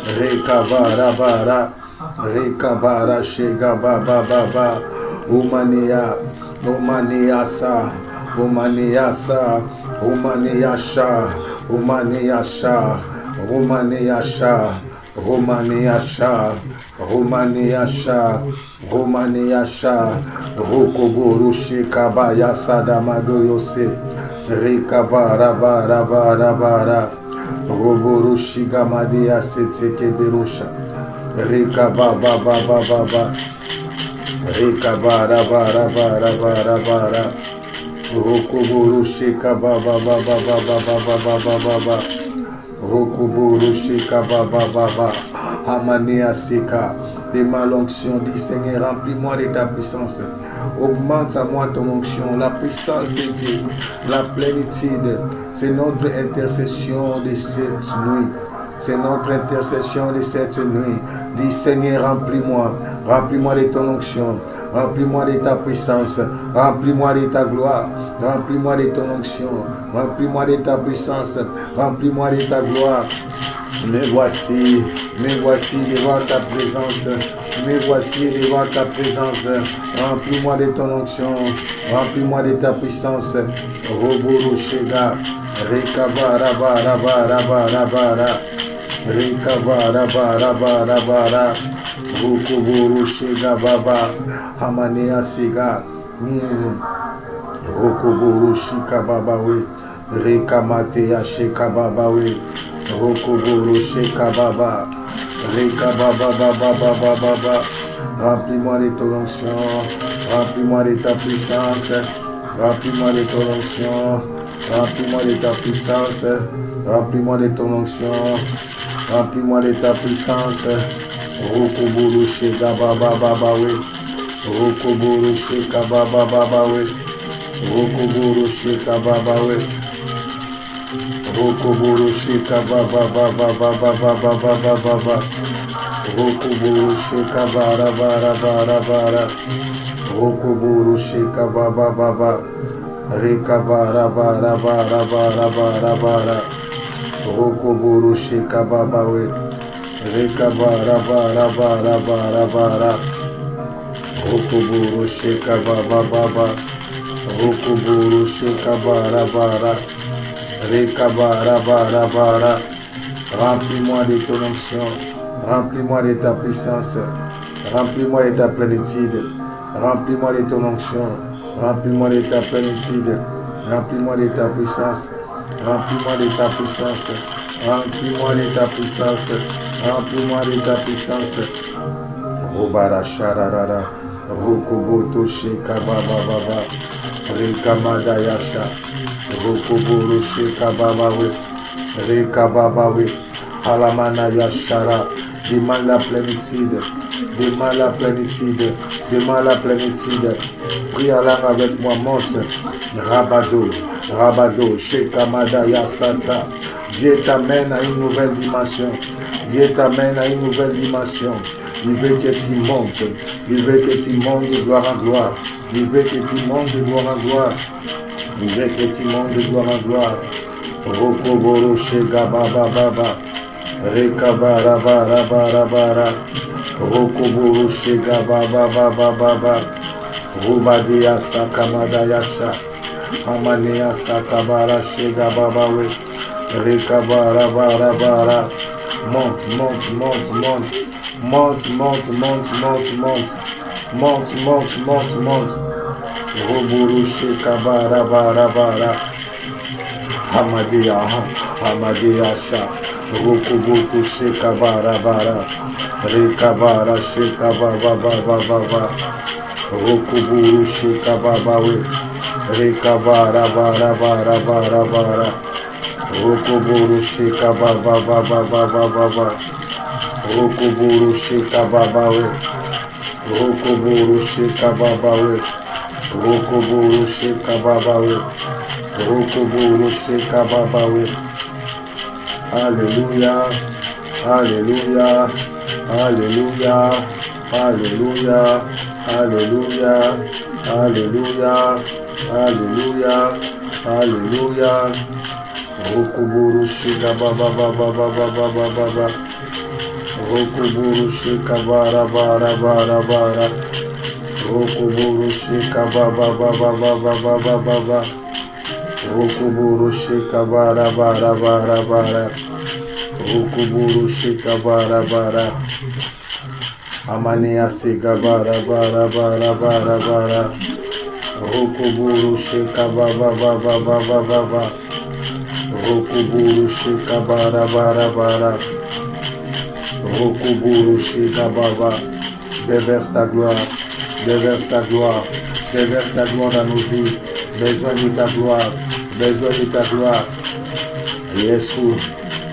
Rekabara bara, rekabara shega baba baba, umania, umaniasa, umaniasa, umaniasha, umaniasha, umaniasha, umaniasha, umaniasha, umaniasha, rokoboro shekabaya sadamado yose, rekabara bara bara bara. Roboro Shigamadia Setseke Berusha Rika Baba Baba Baba Rika Bara Bara Bara Bara Bara Rokoboro Shika Baba Baba Baba Baba Baba Baba Rokoboro Sheka Baba Baba. Amanea Seka. Tes mains l'onction, dis Seigneur, remplis-moi de ta puissance. Augmente à moi ton onction, la puissance de Dieu, la plénitude. C'est notre intercession de cette nuit. C'est notre intercession de cette nuit. Dis Seigneur, remplis-moi. Remplis-moi de ton onction. Remplis-moi de ta puissance. Remplis-moi de ta gloire. Remplis-moi de ton onction. Remplis-moi de ta puissance. Remplis-moi de ta gloire. Me voici devant ta présence. Me voici devant ta présence. Remplis-moi de ton onction. Remplis-moi de ta puissance. Roboro Shega. Rekaba Raba Raba Raba Raba. Rekaba Raba Raba Raba. Rokoboro Shega Baba. Hamanea Sega. Rokoboro Shika Baba we. Rekamatea Sheka Baba we. Rokoboro Sheka Baba. Rekaba Baba Baba Baba. Remplis-moi de ton onction. Remplis-moi de ta puissance. Remplis-moi de ton onction. Remplis-moi de ta puissance. Remplis-moi de ton onction. Remplis-moi de ta puissance. Rokoboro Sheka Baba Baba we. Rokoboro Sheka Baba Baba we. Rokoboro Sheka Baba we. Rokoboro Sheka Baba Baba Baba Baba Baba Baba. Rokoboro Sheka Bara Bara Bara Bara. Rokoboro Sheka Baba Baba. Rekabara Bara Bara Bara Bara Bara. Rokoboro Sheka Baba we. Rekabara Bara Bara Bara Bara. Rokoboro Sheka Baba Baba. Rokoboro Sheka Bara Bara. Rekabara Bara Bara. Remplis-moi de ton onction. Remplis-moi de ta puissance. Remplis-moi de ta plénitude. Remplis-moi de ton onction. Remplis-moi de ta plénitude. Remplis-moi de ta puissance. Remplis-moi de ta puissance. Remplis-moi de ta puissance. Remplis-moi de ta puissance. Robara Shararara. Rokoboto Sheka Baba Baba. Rekamada Yasha. Rokoboro Sheka Baba we. Rekababa we. Alamana Yashara. Demande la plénitude. Demande la plénitude. Demande la plénitude. Prie à l'âme avec moi, monte. Rabado. Rabado. Shekamada Yasata. Dieu t'amène à une nouvelle dimension. Dieu t'amène à une nouvelle dimension. Il veut que tu montes. Il veut que tu montes de gloire en gloire. Il veut que tu montes de gloire en gloire. Il veut que tu montes de gloire en gloire. Rokoboro Shega Baba Baba. Rekabara Bara Bara Bara. Rokoboro Shega Baba Baba Baba. Rubadia Sakamada Yasha. Amanea Sakabara Shega Baba we. Rekabara Bara Bara. Monte, monte, monte, monte. Monte, monte, monte, monte, monte. Monte, monte, monte, monte. Roboro Sheka Bara Bara Bara. Hamadea, Hamadea Sha. Rokoboto Sheka Bara Bara. Rekabara Sheka Baba Baba Baba. Rokoboro Sheka Baba we. Rekabara Bara Bara Bara Bara. Rokoboro Sheka Baba Baba Baba Baba. Rokoboro Sheka Baba we. Rokoboro Sheka Baba we. Rokoboro Sheka Baba we. Rokoboro Sheka Baba we. Alléluia. Alléluia. Alléluia. Alléluia. Alléluia. Alléluia. Alléluia. Alléluia. Rokoboro Sheka Baba Baba Baba Baba Baba. Rokoboro Sheka Bara Bara Bara Bara. Rokoboro Sheka Baba Baba Baba Baba Baba. Rokoboro Sheka Bara Bara Bara Bara. Rokoboro Sheka Bara Bara. Amanea Sega Bara Bara Bara Bara Bara. Rokoboro Sheka Baba Baba Baba Baba. Rokoboro Sheka Bara Bara Bara. Rokoboro Sheka Baba. Déverse ta gloire. Déverse ta gloire. Déverse ta gloire dans nos vies. Besoin de ta gloire. Besoin de ta gloire. Yesu.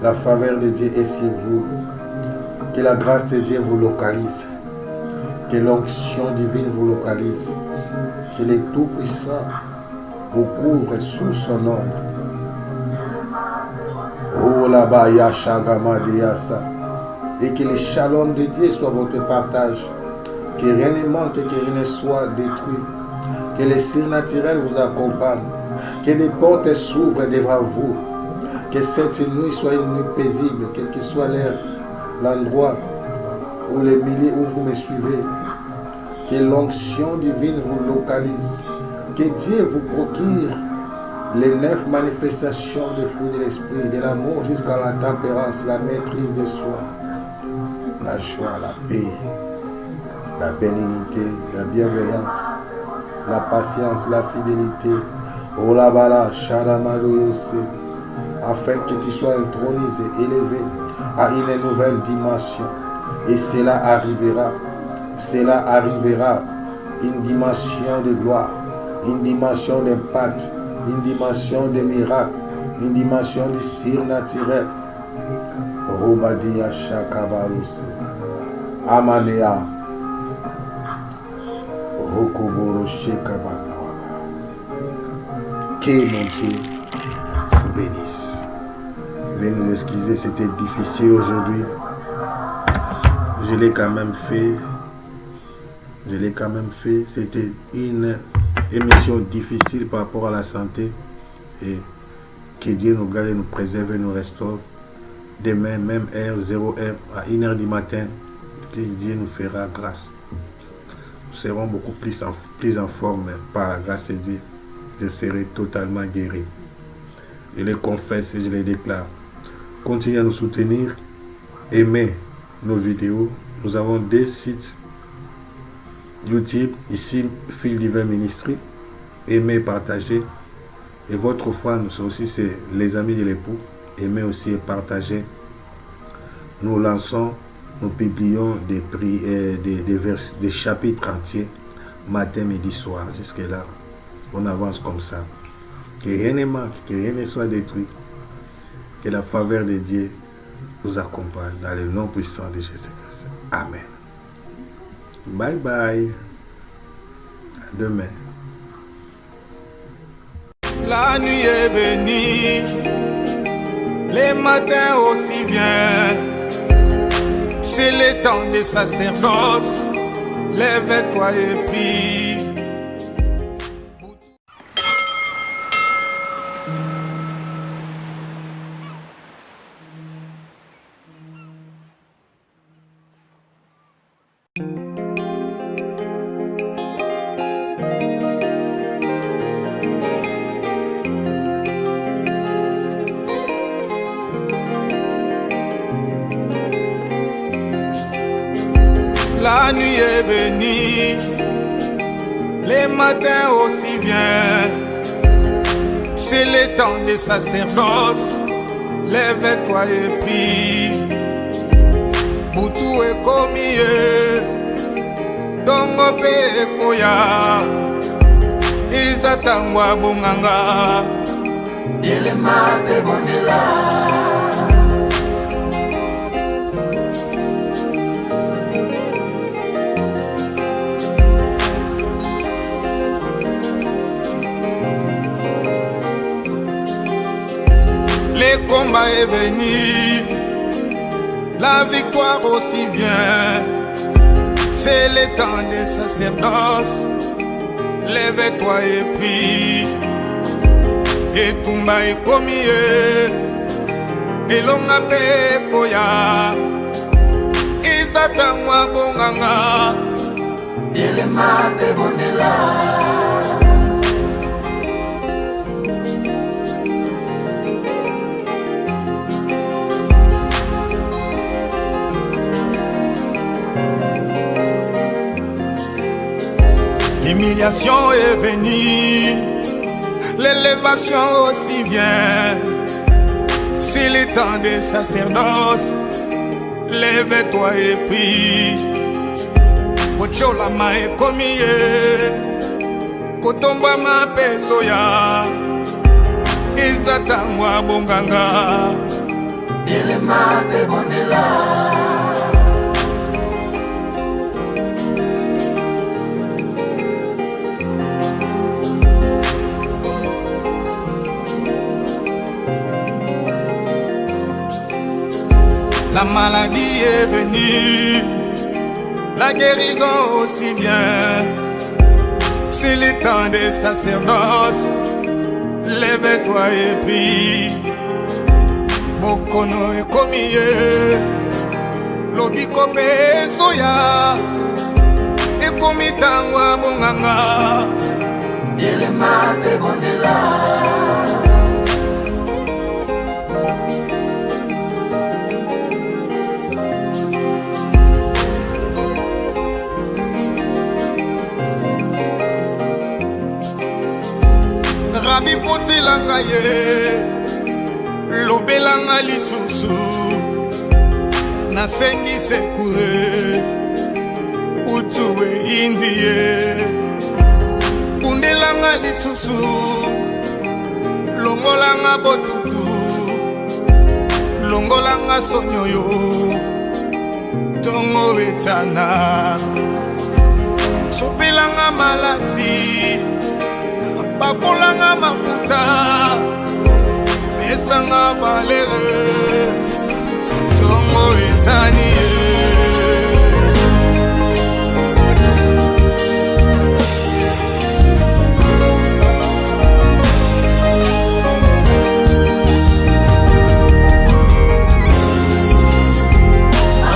La faveur de Dieu est sur vous. Que la grâce de Dieu vous localise. Que l'onction divine vous localise. Que le Tout-Puissant vous couvre sous son ombre. Oh là-bas, Yashagama Diasa. Et que le shalom de Dieu soit votre partage. Que rien ne manque et que rien ne soit détruit. Que le surnaturel vous accompagne. Que les portes s'ouvrent devant vous. Que cette nuit soit une nuit paisible, quel que soit l'heure, l'endroit où les milliers où vous me suivez. Que l'onction divine vous localise. Que Dieu vous procure les 9 manifestations des fruits de l'esprit, de l'amour jusqu'à la tempérance, la maîtrise de soi, la joie, la paix, la bénignité, la bienveillance, la patience, la fidélité. Olabala, Sharamado Yose, afin que tu sois intronisé, élevé à une nouvelle dimension. Et cela arrivera, une dimension de gloire, une dimension d'impact, une dimension de miracle, une dimension de surnaturel. Robadia Shakabarus, Amanea, Rokoboro Shekababa. Que mon Dieu vous bénisse. Veuillez nous excuser, c'était difficile aujourd'hui. Je l'ai quand même fait. C'était une émission difficile par rapport à la santé. Et que Dieu nous garde, nous préserve et nous restaure. Demain, même heure, 0 heure, à 1h du matin, que Dieu nous fera grâce. Nous serons beaucoup plus en forme par la grâce de Dieu. Je serai totalement guéri. Je les confesse et je les déclare. Continuez à nous soutenir. Aimez nos vidéos. Nous avons 2 sites YouTube. Ici, Fil Divin Ministry. Aimez, partagez. Et votre foi, nous aussi, c'est les amis de l'époux. Aimez aussi et partagez. Nous lançons, nous publions des chapitres entiers, matin, midi, soir, jusque-là. On avance comme ça. Que rien ne manque, que rien ne soit détruit. Que la faveur de Dieu vous accompagne dans le nom puissant de Jésus-Christ. Amen. Bye bye. À demain. La nuit est venue, les matins aussi viennent. C'est le temps des sacerdoces. Lève-toi et prie. La nuit est venue, les matins aussi viennent. C'est le temps des sacerdoces. Lève-toi et prie. Boutou est commis, Dongo pe koya. Izatangwa bunganga. Elema de bonela. Le combat est venu, la victoire aussi vient. C'est le temps des sacerdoces. Lève-toi et prie. Et Tumba est commis, et l'on a pe koya. Izatangwa bonganga. Elema de bonela. L'humiliation est venue, l'élévation aussi vient. C'est le temps des sacerdoces. Lève-toi et prie. Kochola ma est commis, Kotomba ma pesoya. Izatangwa bonganga. elema ebonela. La maladie est venue, la guérison aussi vient. C'est le temps des sacerdoces. Lève-toi et prie. Bokono et komie, lobiko pe soya, et komitangwa bonganga. Elema ebonela. Rabi kotelanga ye, lobelanga lisusu, nasengi sekure, utuwe indie, bundelanga lisusu, longolanga botutu, longolanga sonyoyo, tongo etana, sopelanga malasi, bakolanga mafuta, pesanga valere, tongo etani.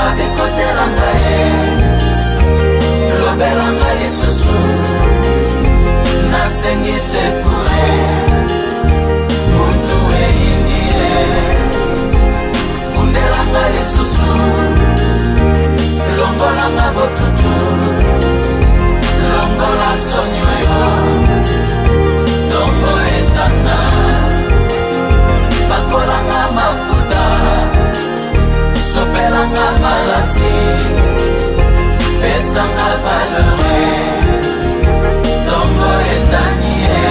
Abikotelanga ye, lobelanga lisusu, nasengi sekure, mutu eyindie, bundelanga lisusu, longolanga botutu, longola sonyoyo, tongo etana, bakolanga mafuta, sopelanga malasi, pesanga valere, tongo etanie.